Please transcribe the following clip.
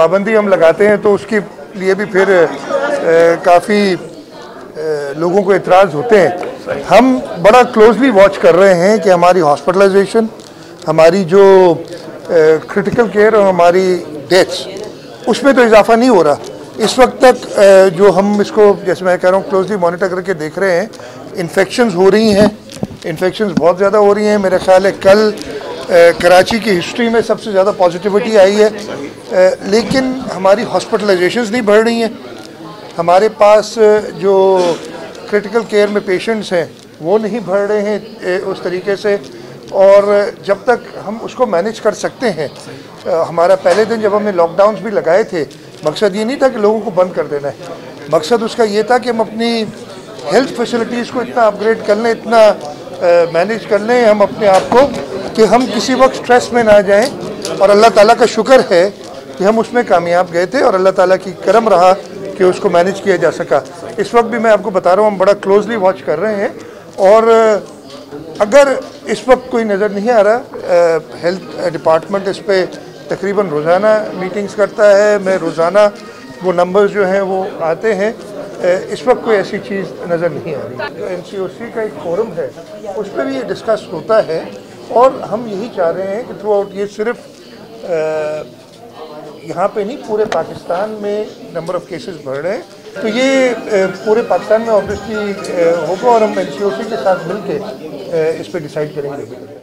पाबंदी हम लगाते हैं तो उसके लिए भी फिर काफ़ी लोगों को एतराज़ होते हैं। हम बड़ा क्लोजली वॉच कर रहे हैं कि हमारी हॉस्पिटलाइजेशन, हमारी जो क्रिटिकल केयर और हमारी डेथ्स, उसमें तो इजाफा नहीं हो रहा इस वक्त तक। जो हम इसको, जैसे मैं कह रहा हूँ, क्लोजली मॉनिटर करके देख रहे हैं, इन्फेक्शंस हो रही हैं, इन्फेक्शंस बहुत ज़्यादा हो रही हैं। मेरा ख्याल है कल कराची की हिस्ट्री में सबसे ज़्यादा पॉजिटिविटी आई है, लेकिन हमारी हॉस्पिटलाइजेशंस नहीं बढ़ रही हैं। हमारे पास जो क्रिटिकल केयर में पेशेंट्स हैं वो नहीं बढ़ रहे हैं उस तरीके से, और जब तक हम उसको मैनेज कर सकते हैं। हमारा पहले दिन जब हमने लॉकडाउन्स भी लगाए थे, मकसद ये नहीं था कि लोगों को बंद कर देना है, मकसद उसका ये था कि हम अपनी हेल्थ फैसिलिटीज़ को इतना अपग्रेड कर लें, इतना मैनेज कर लें हम अपने आप को कि हम किसी वक्त स्ट्रेस में ना जाएं। और अल्लाह ताला का शुक्र है कि हम उसमें कामयाब गए थे और अल्लाह ताला की करम रहा कि उसको मैनेज किया जा सका। इस वक्त भी मैं आपको बता रहा हूँ, हम बड़ा क्लोजली वॉच कर रहे हैं, और अगर इस वक्त कोई नज़र नहीं आ रहा, हेल्थ डिपार्टमेंट इस पर तकरीबन रोज़ाना मीटिंग्स करता है। मैं रोज़ाना वो नंबर्स जो हैं वो आते हैं। इस वक्त कोई ऐसी चीज़ नज़र नहीं आ रही। जो NCOC का एक फोरम है उस पर भी ये डिस्कस होता है, और हम यही चाह रहे हैं कि थ्रू आउट, ये सिर्फ यहाँ पे नहीं, पूरे पाकिस्तान में नंबर ऑफ़ केसेस बढ़ रहे हैं, तो ये पूरे पाकिस्तान में ऑब्वियसली होगा, और हम NCOC के साथ मिलके इस पर डिसाइड करेंगे।